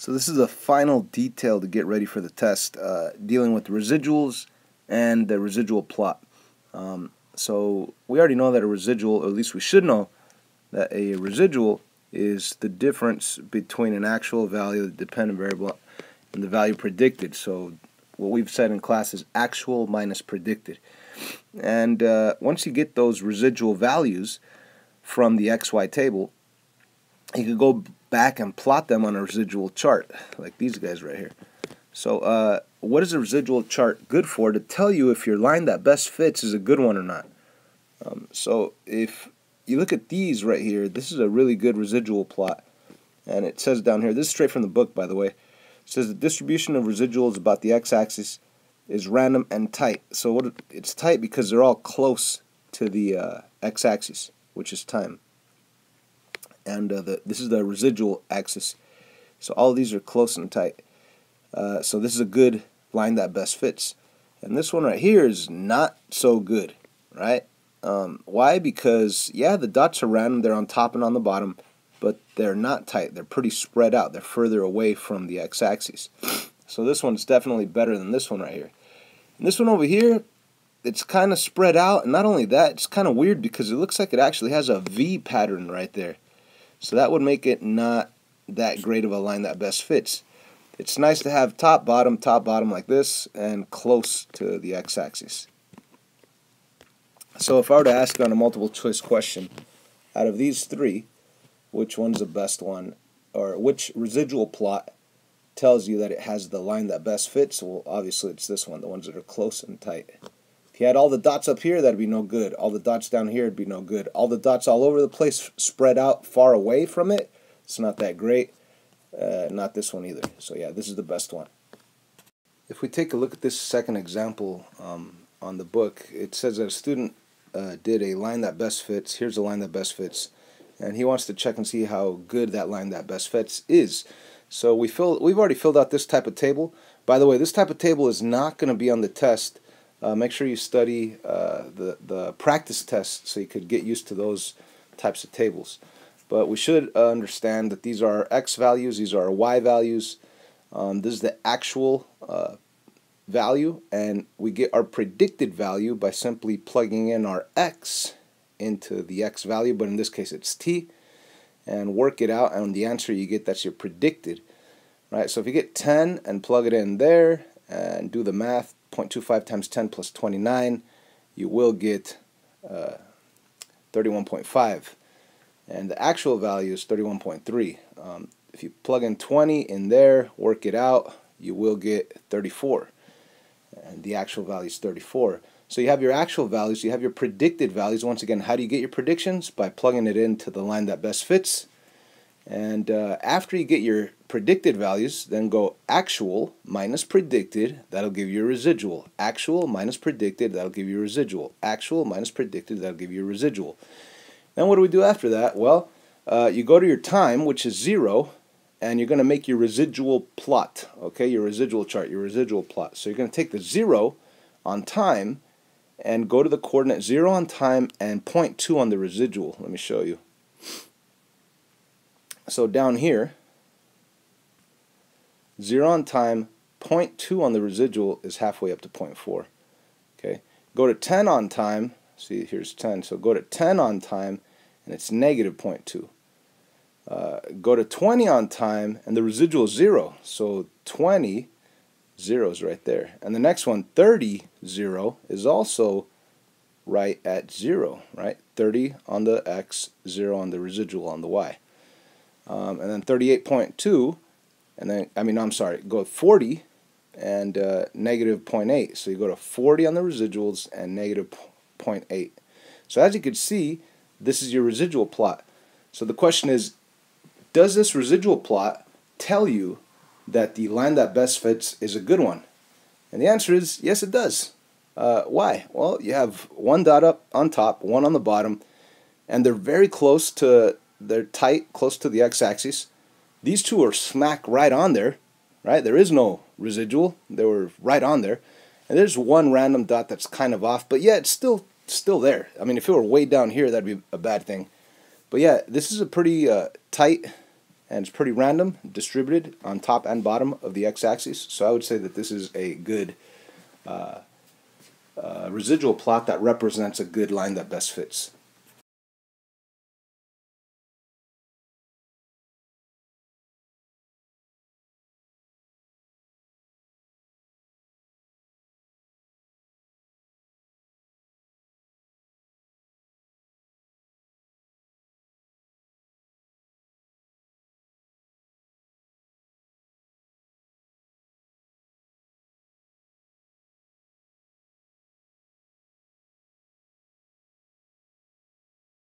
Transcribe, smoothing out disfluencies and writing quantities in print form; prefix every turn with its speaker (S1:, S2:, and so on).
S1: So this is a final detail to get ready for the test, dealing with residuals and the residual plot. So we already know that a residual, or at least we should know, that a residual is the difference between an actual value, the dependent variable, and the value predicted. So what we've said in class is actual minus predicted. And once you get those residual values from the XY table, you could go back and plot them on a residual chart, like these guys right here. So what is a residual chart good for? To tell you if your line that best fits is a good one or not. So if you look at these right here, this is a really good residual plot. And it says down here, this is straight from the book, by the way. It says the distribution of residuals about the x-axis is random and tight. So it's tight because they're all close to the x-axis, which is time. And this is the residual axis. So all of these are close and tight. So this is a good line that best fits. And this one right here is not so good, right? Why? Because, yeah, the dots are random. They're on top and on the bottom, but they're not tight. They're pretty spread out. They're further away from the x-axis. So this one's definitely better than this one right here. And this one over here, it's kind of spread out. And not only that, it's kind of weird because it looks like it actually has a V pattern right there. So that would make it not that great of a line that best fits. It's nice to have top, bottom like this, and close to the x-axis. So if I were to ask on a multiple choice question, out of these three, which one's the best one, or which residual plot tells you that it has the line that best fits? Well, obviously it's this one, the ones that are close and tight. If you had all the dots up here, that'd be no good. All the dots down here would be no good. All the dots all over the place spread out far away from it, it's not that great. Not this one either. So yeah, this is the best one. If we take a look at this second example on the book, it says that a student did a line that best fits. Here's a line that best fits. And he wants to check and see how good that line that best fits is. So we've already filled out this type of table. By the way, this type of table is not going to be on the test. Make sure you study the practice test so you could get used to those types of tables. But we should understand that these are x values, these are y values. This is the actual value, and we get our predicted value by simply plugging in our x into the x value, but in this case it's t, and work it out, and the answer you get, that's your predicted. Right? So if you get 10 and plug it in there and do the math, 0.25 times 10 plus 29, you will get 31.5. And the actual value is 31.3. If you plug in 20 in there, work it out, you will get 34. And the actual value is 34. So you have your actual values, you have your predicted values. Once again, how do you get your predictions? By plugging it into the line that best fits. And after you get your predicted values, then go actual minus predicted, that'll give you a residual. Actual minus predicted, that'll give you a residual. Actual minus predicted, that'll give you a residual. Then what do we do after that? Well, you go to your time, which is 0, and you're going to make your residual plot, okay, your residual chart, your residual plot. So you're going to take the 0 on time and go to the coordinate 0 on time and 0.2 on the residual. Let me show you. So down here, 0 on time, 0.2 on the residual is halfway up to 0.4. Okay, go to 10 on time. See, here's 10. So go to 10 on time, and it's negative 0.2. Go to 20 on time, and the residual is 0. So 20, 0 is right there. And the next one, 30, 0, is also right at 0, right? 30 on the x, 0 on the residual on the y. And then 38.2, and then, go 40 and negative 0.8. So you go to 40 on the residuals and negative 0.8. So as you can see, this is your residual plot. So the question is, does this residual plot tell you that the line that best fits is a good one? And the answer is yes, it does. Why? Well, you have one dot up on top, one on the bottom, and they're very close to, they're tight, close to the x-axis. These two are smack right on there, right? There is no residual. They were right on there. And there's one random dot that's kind of off, but yeah, it's still there. I mean, if it were way down here, that'd be a bad thing. But yeah, this is a pretty tight and it's pretty random, distributed on top and bottom of the x-axis. So I would say that this is a good residual plot that represents a good line that best fits.